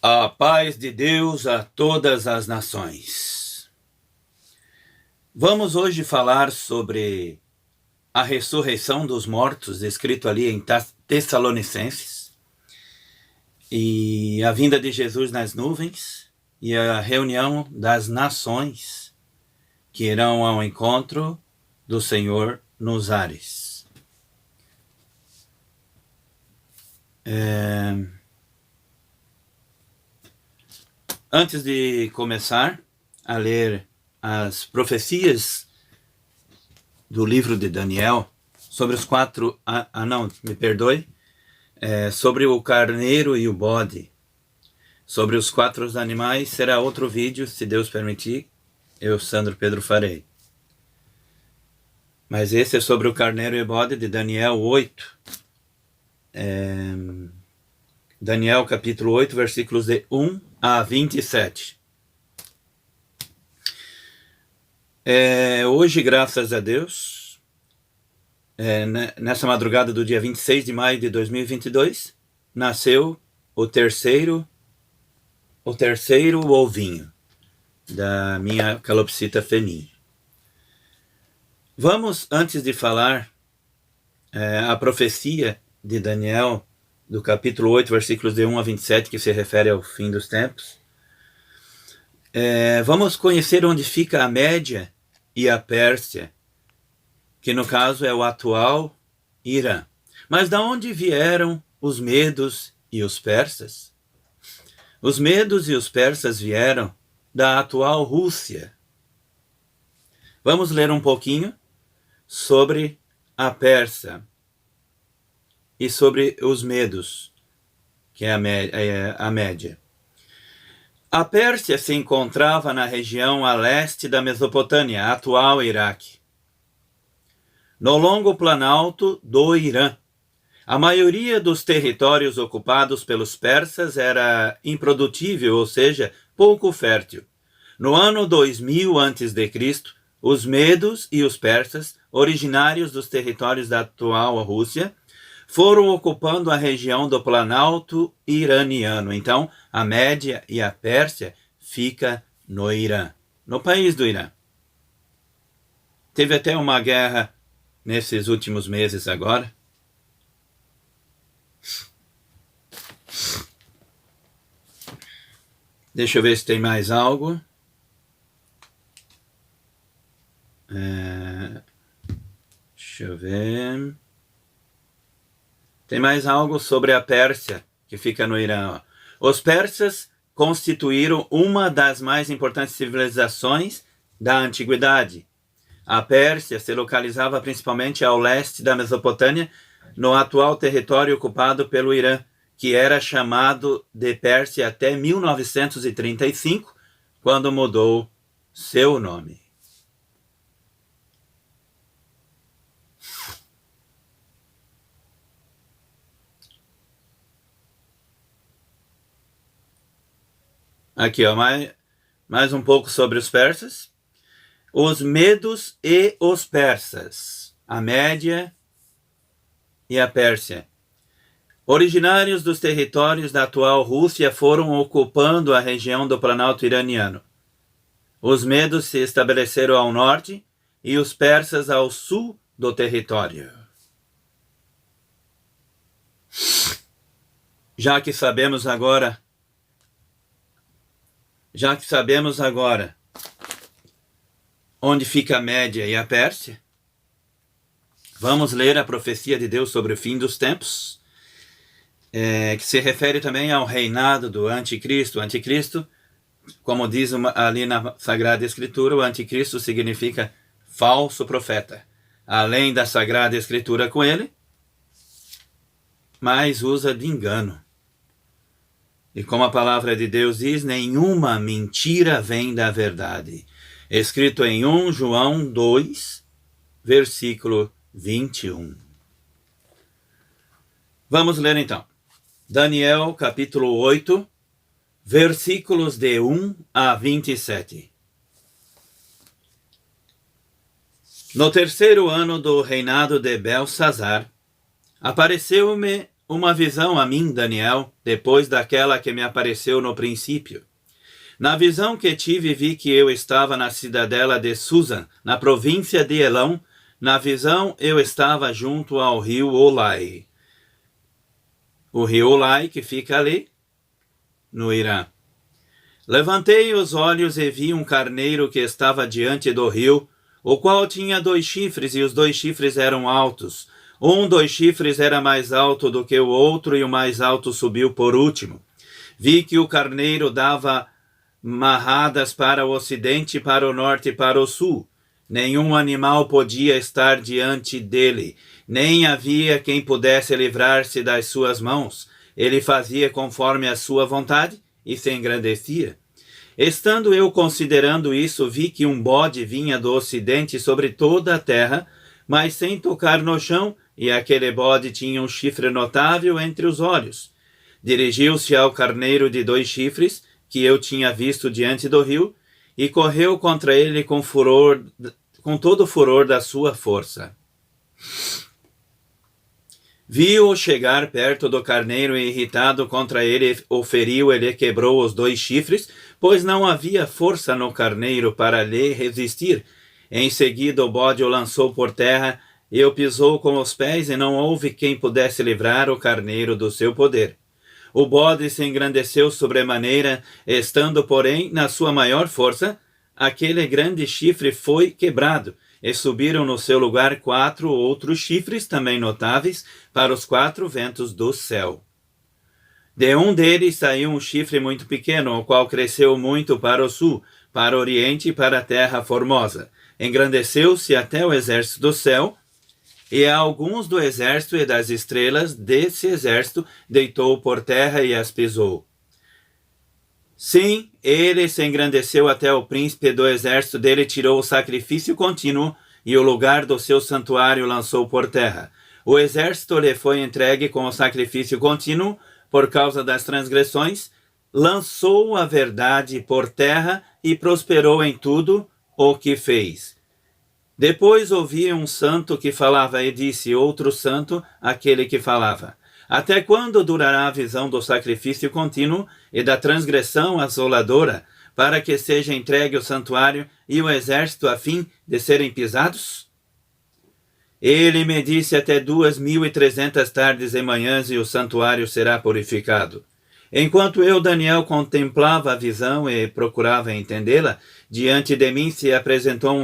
A paz de Deus a todas as nações. Vamos hoje falar sobre a ressurreição dos mortos, escrito ali em Tessalonicenses, e a vinda de Jesus nas nuvens, e a reunião das nações que irão ao encontro do Senhor nos ares. Antes de começar a ler as profecias do livro de Daniel, sobre os quatro... sobre o carneiro e o bode. Sobre os quatro animais será outro vídeo, se Deus permitir, eu, Sandro Pedro, farei. Mas esse é sobre o carneiro e o bode de Daniel 8. Daniel capítulo 8, versículos de 1 a 27. Hoje, graças a Deus, nessa madrugada do dia 26 de maio de 2022, nasceu o terceiro ovinho da minha calopsita fêmea. Vamos, antes de falar a profecia de Daniel, do capítulo 8, versículos de 1 a 27, que se refere ao fim dos tempos, vamos conhecer onde fica a Média e a Pérsia, que no caso é o atual Irã. Mas de onde vieram os medos e os persas? Os medos e os persas vieram da atual Rússia. Vamos ler um pouquinho sobre a Pérsia e sobre os medos, que é a Média. A Pérsia se encontrava na região a leste da Mesopotâmia, atual Iraque, no longo planalto do Irã. A maioria dos territórios ocupados pelos persas era improdutível, ou seja, pouco fértil. No ano 2000 a.C., os medos e os persas, originários dos territórios da atual Rússia, foram ocupando a região do Planalto iraniano. Então, a Média e a Pérsia fica no Irã, no país do Irã. Teve até uma guerra nesses últimos meses agora. Deixa eu ver se tem mais algo. Deixa eu ver. Tem mais algo sobre a Pérsia, que fica no Irã. Os persas constituíram uma das mais importantes civilizações da antiguidade. A Pérsia se localizava principalmente ao leste da Mesopotâmia, no atual território ocupado pelo Irã, que era chamado de Pérsia até 1935, quando mudou seu nome. Aqui, ó, mais um pouco sobre os persas. Os medos e os persas, a Média e a Pérsia, originários dos territórios da atual Rússia, foram ocupando a região do Planalto iraniano. Os medos se estabeleceram ao norte e os persas ao sul do território. Já que sabemos agora onde fica a Média e a Pérsia, vamos ler a profecia de Deus sobre o fim dos tempos, que se refere também ao reinado do Anticristo. O Anticristo, como diz ali na Sagrada Escritura, o Anticristo significa falso profeta. Além da Sagrada Escritura com ele, mas usa de engano. E como a palavra de Deus diz, nenhuma mentira vem da verdade. Escrito em 1 João 2, versículo 21. Vamos ler então. Daniel capítulo 8, versículos de 1 a 27. No terceiro ano do reinado de Belsazar, apareceu-me uma visão a mim, Daniel, depois daquela que me apareceu no princípio. Na visão que tive, vi que eu estava na cidadela de Susan, na província de Elão. Na visão, eu estava junto ao rio Ulai. O rio Ulai, que fica ali, no Irã. Levantei os olhos e vi um carneiro que estava diante do rio, o qual tinha 2 chifres, e os 2 chifres eram altos. Um dos chifres era mais alto do que o outro, e o mais alto subiu por último. Vi que o carneiro dava marradas para o ocidente, para o norte e para o sul. Nenhum animal podia estar diante dele, nem havia quem pudesse livrar-se das suas mãos. Ele fazia conforme a sua vontade e se engrandecia. Estando eu considerando isso, vi que um bode vinha do ocidente sobre toda a terra, mas sem tocar no chão, e aquele bode tinha um chifre notável entre os olhos. Dirigiu-se ao carneiro de 2 chifres, que eu tinha visto diante do rio, e correu contra ele com todo o furor da sua força. Vi-o chegar perto do carneiro e, irritado contra ele, o feriu e lhe quebrou os 2 chifres, pois não havia força no carneiro para lhe resistir. Em seguida o bode o lançou por terra e o pisou com os pés, e não houve quem pudesse livrar o carneiro do seu poder. O bode se engrandeceu sobremaneira, estando, porém, na sua maior força. Aquele grande chifre foi quebrado, e subiram no seu lugar 4 outros chifres, também notáveis, para os 4 ventos do céu. De um deles saiu um chifre muito pequeno, o qual cresceu muito para o sul, para o oriente e para a terra formosa. Engrandeceu-se até o exército do céu, e a alguns do exército e das estrelas desse exército deitou por terra e as pisou. Sim, ele se engrandeceu até o príncipe do exército dele, tirou o sacrifício contínuo e o lugar do seu santuário lançou por terra. O exército lhe foi entregue com o sacrifício contínuo por causa das transgressões, lançou a verdade por terra e prosperou em tudo o que fez. Depois ouvi um santo que falava e disse outro santo àquele que falava: até quando durará a visão do sacrifício contínuo e da transgressão assoladora, para que seja entregue o santuário e o exército a fim de serem pisados? Ele me disse: até 2.300 tardes e manhãs e o santuário será purificado. Enquanto eu, Daniel, contemplava a visão e procurava entendê-la, diante de mim se apresentou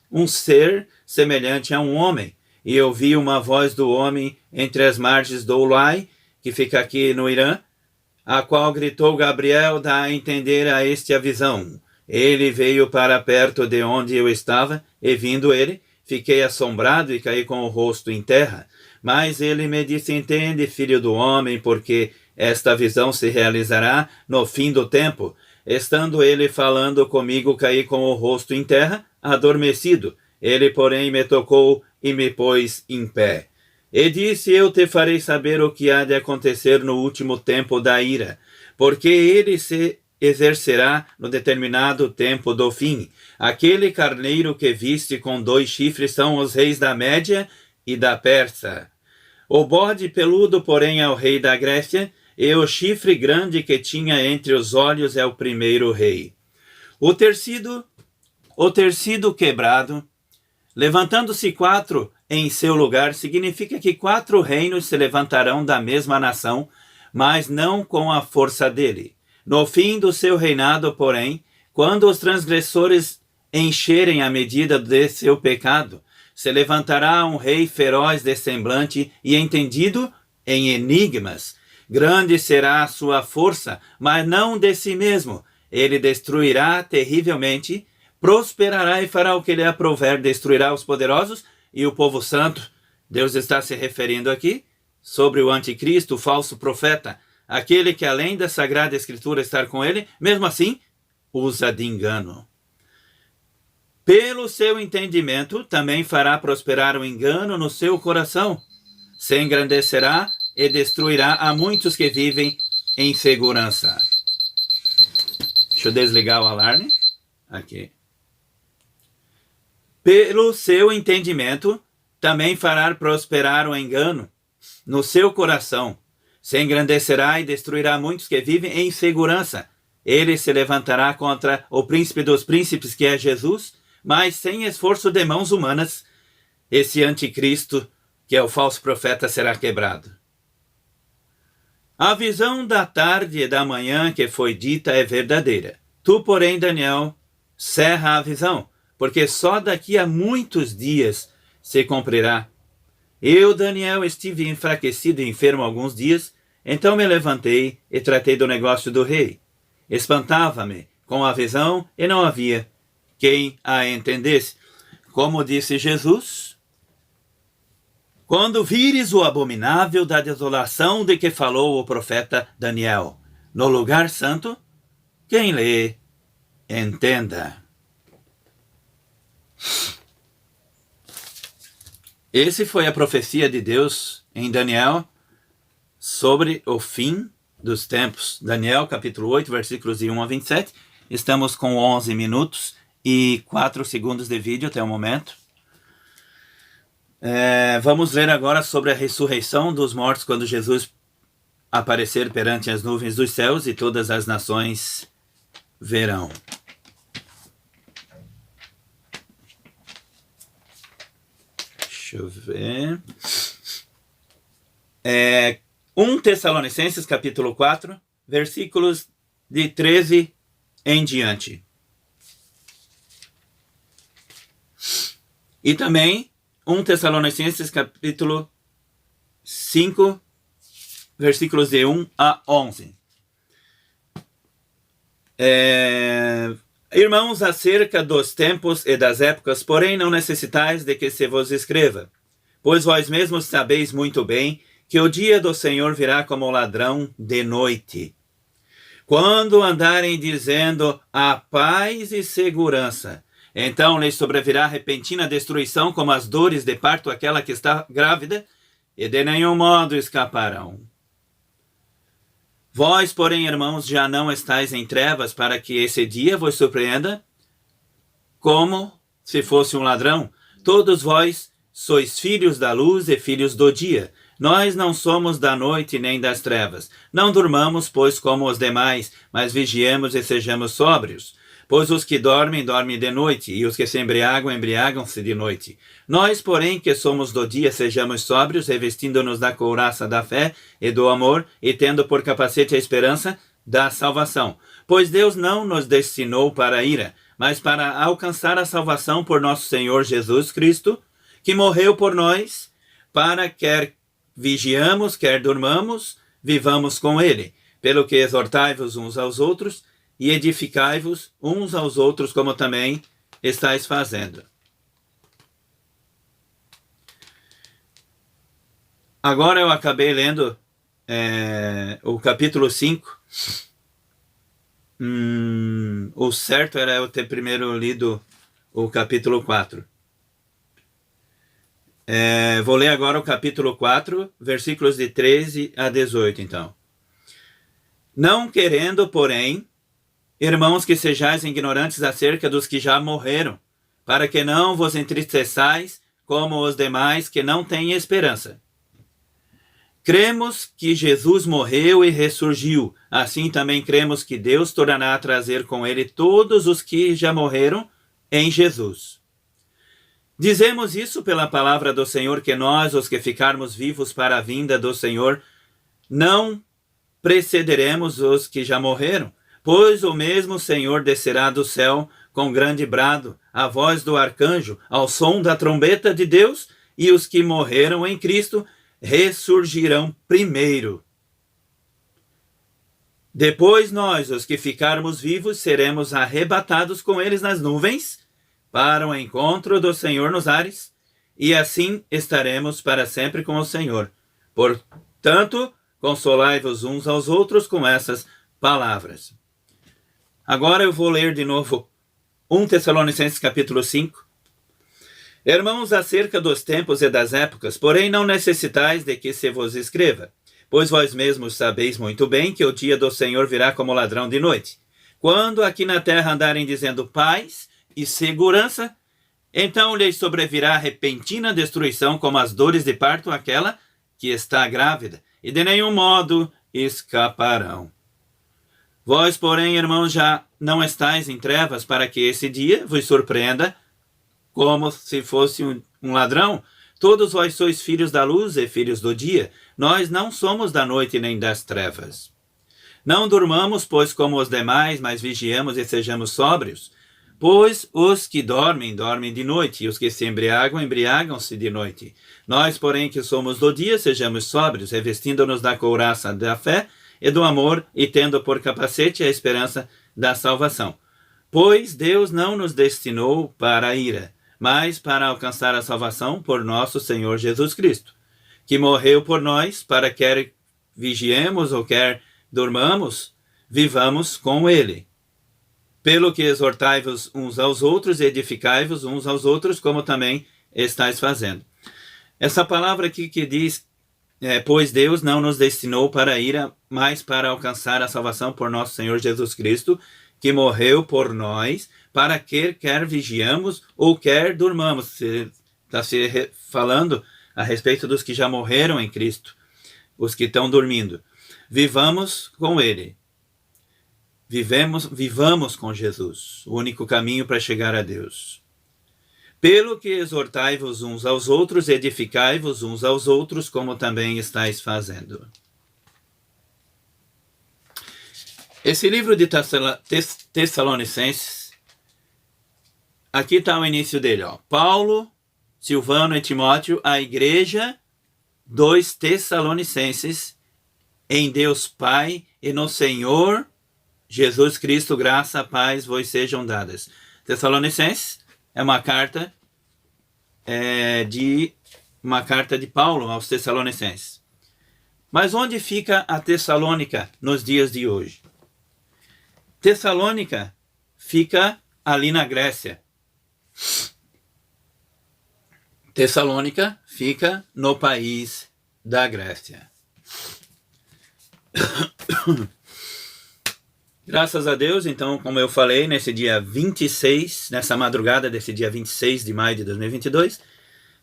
um ser semelhante a um homem, e eu vi uma voz do homem entre as margens do Ulai, que fica aqui no Irã, a qual gritou: Gabriel, dá a entender a este a visão. Ele veio para perto de onde eu estava, e vindo ele, fiquei assombrado e caí com o rosto em terra. Mas ele me disse: entende, filho do homem, porque esta visão se realizará no fim do tempo. Estando ele falando comigo, caí com o rosto em terra, adormecido. Ele, porém, me tocou e me pôs em pé. E disse: eu te farei saber o que há de acontecer no último tempo da ira, porque ele se exercerá no determinado tempo do fim. Aquele carneiro que viste com 2 chifres são os reis da Média e da Pérsia. O bode peludo, porém, é o rei da Grécia, e o chifre grande que tinha entre os olhos é o primeiro rei. O ter sido quebrado, levantando-se 4 em seu lugar, significa que 4 reinos se levantarão da mesma nação, mas não com a força dele. No fim do seu reinado, porém, quando os transgressores encherem a medida de seu pecado, se levantará um rei feroz de semblante e entendido em enigmas. Grande será a sua força, mas não de si mesmo. Ele destruirá terrivelmente, prosperará e fará o que lhe aprouver, destruirá os poderosos e o povo santo. Deus está se referindo aqui sobre o anticristo, o falso profeta, aquele que, além da Sagrada Escritura estar com ele, mesmo assim, usa de engano. Pelo seu entendimento, também fará prosperar o engano no seu coração. Se engrandecerá e destruirá a muitos que vivem em segurança. Deixa eu desligar o alarme. Aqui. Pelo seu entendimento, também fará prosperar o engano no seu coração, se engrandecerá e destruirá muitos que vivem em segurança. Ele se levantará contra o príncipe dos príncipes, que é Jesus, mas sem esforço de mãos humanas, esse anticristo, que é o falso profeta, será quebrado. A visão da tarde e da manhã que foi dita é verdadeira. Tu, porém, Daniel, cerra a visão, porque só daqui a muitos dias se cumprirá. Eu, Daniel, estive enfraquecido e enfermo alguns dias, então me levantei e tratei do negócio do rei. Espantava-me com a visão e não havia quem a entendesse. Como disse Jesus, quando vires o abominável da desolação de que falou o profeta Daniel, no lugar santo, quem lê, entenda. Essa foi a profecia de Deus em Daniel sobre o fim dos tempos. Daniel, capítulo 8, versículos de 1 a 27. Estamos com 11 minutos e 4 segundos de vídeo até o momento. Vamos ler agora sobre a ressurreição dos mortos quando Jesus aparecer perante as nuvens dos céus e todas as nações verão. Deixa eu ver. 1 Tessalonicenses, capítulo 4, versículos de 13 em diante. E também 1 Tessalonicenses, capítulo 5, versículos de 1 a 11. Irmãos, acerca dos tempos e das épocas, porém não necessitais de que se vos escreva, pois vós mesmos sabeis muito bem que o dia do Senhor virá como ladrão de noite. Quando andarem dizendo a paz e segurança, então lhes sobrevirá repentina destruição, como as dores de parto àquela que está grávida, e de nenhum modo escaparão. Vós, porém, irmãos, já não estáis em trevas para que esse dia vos surpreenda como se fosse um ladrão. Todos vós sois filhos da luz e filhos do dia. Nós não somos da noite nem das trevas. Não durmamos, pois, como os demais, mas vigiemos e sejamos sóbrios. Pois os que dormem, dormem de noite, e os que se embriagam, embriagam-se de noite. Nós, porém, que somos do dia, sejamos sóbrios, revestindo-nos da couraça da fé e do amor, e tendo por capacete a esperança da salvação. Pois Deus não nos destinou para a ira, mas para alcançar a salvação por nosso Senhor Jesus Cristo, que morreu por nós, para quer vigiamos, quer durmamos, vivamos com ele. Pelo que exortai-vos uns aos outros, e edificai-vos uns aos outros, como também estáis fazendo. Agora eu acabei lendo o capítulo 5. O certo era eu ter primeiro lido o capítulo 4. Vou ler agora o capítulo 4, versículos de 13 a 18, então. Não querendo, porém, irmãos, que sejais ignorantes acerca dos que já morreram, para que não vos entristeçais como os demais que não têm esperança. Cremos que Jesus morreu e ressurgiu, assim também cremos que Deus tornará a trazer com ele todos os que já morreram em Jesus. Dizemos isso pela palavra do Senhor, que nós, os que ficarmos vivos para a vinda do Senhor, não precederemos os que já morreram, pois o mesmo Senhor descerá do céu com grande brado, a voz do arcanjo, ao som da trombeta de Deus, e os que morreram em Cristo ressurgirão primeiro. Depois nós, os que ficarmos vivos, seremos arrebatados com eles nas nuvens, para o encontro do Senhor nos ares, e assim estaremos para sempre com o Senhor. Portanto, consolai-vos uns aos outros com essas palavras. Agora eu vou ler de novo 1 Tessalonicenses capítulo 5. Irmãos, acerca dos tempos e das épocas, porém não necessitais de que se vos escreva, pois vós mesmos sabeis muito bem que o dia do Senhor virá como ladrão de noite. Quando aqui na terra andarem dizendo paz e segurança, então lhes sobrevirá repentina destruição, como as dores de parto àquela que está grávida, e de nenhum modo escaparão. Vós, porém, irmãos, já não estáis em trevas, para que esse dia vos surpreenda como se fosse um ladrão. Todos vós sois filhos da luz e filhos do dia. Nós não somos da noite nem das trevas. Não durmamos, pois, como os demais, mas vigiemos e sejamos sóbrios. Pois os que dormem, dormem de noite, e os que se embriagam, embriagam-se de noite. Nós, porém, que somos do dia, sejamos sóbrios, revestindo-nos da couraça da fé e do amor, e tendo por capacete a esperança da salvação. Pois Deus não nos destinou para a ira, mas para alcançar a salvação por nosso Senhor Jesus Cristo, que morreu por nós, para quer vigiemos ou quer durmamos, vivamos com ele. Pelo que exortai-vos uns aos outros e edificai-vos uns aos outros, como também estáis fazendo. Essa palavra aqui que diz, pois Deus não nos destinou para a ira, mas para alcançar a salvação por nosso Senhor Jesus Cristo, que morreu por nós, para que quer vigiamos ou quer durmamos. Está se falando a respeito dos que já morreram em Cristo, os que estão dormindo. Vivamos com ele. Vivamos com Jesus, o único caminho para chegar a Deus. Pelo que exortai-vos uns aos outros, edificai-vos uns aos outros, como também estáis fazendo. Esse livro de Tessalonicenses, aqui está o início dele. Paulo, Silvano e Timóteo, a igreja dos Tessalonicenses, em Deus Pai e no Senhor Jesus Cristo, graça, paz vos sejam dadas. Tessalonicenses é uma carta de Paulo aos Tessalonicenses. Mas onde fica a Tessalônica nos dias de hoje? Tessalônica fica ali na Grécia. Tessalônica fica no país da Grécia. Graças a Deus, então, como eu falei, nessa madrugada desse dia 26 de maio de 2022,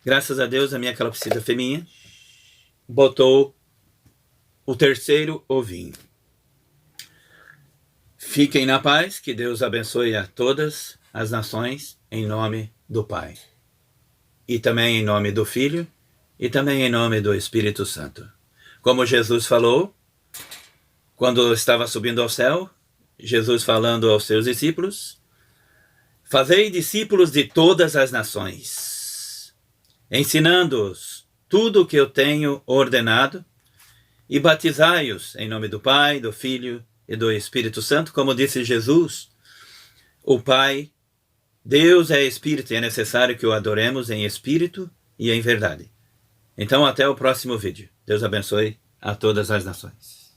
graças a Deus, a minha calopsita fêmea botou o terceiro ovinho. Fiquem na paz, que Deus abençoe a todas as nações, em nome do Pai. E também em nome do Filho, e também em nome do Espírito Santo. Como Jesus falou, quando estava subindo ao céu, Jesus falando aos seus discípulos, fazei discípulos de todas as nações, ensinando-os tudo o que eu tenho ordenado, e batizai-os em nome do Pai, do Filho e do Espírito Santo. Como disse Jesus, o Pai, Deus é Espírito e é necessário que o adoremos em Espírito e em verdade. Então até o próximo vídeo. Deus abençoe a todas as nações.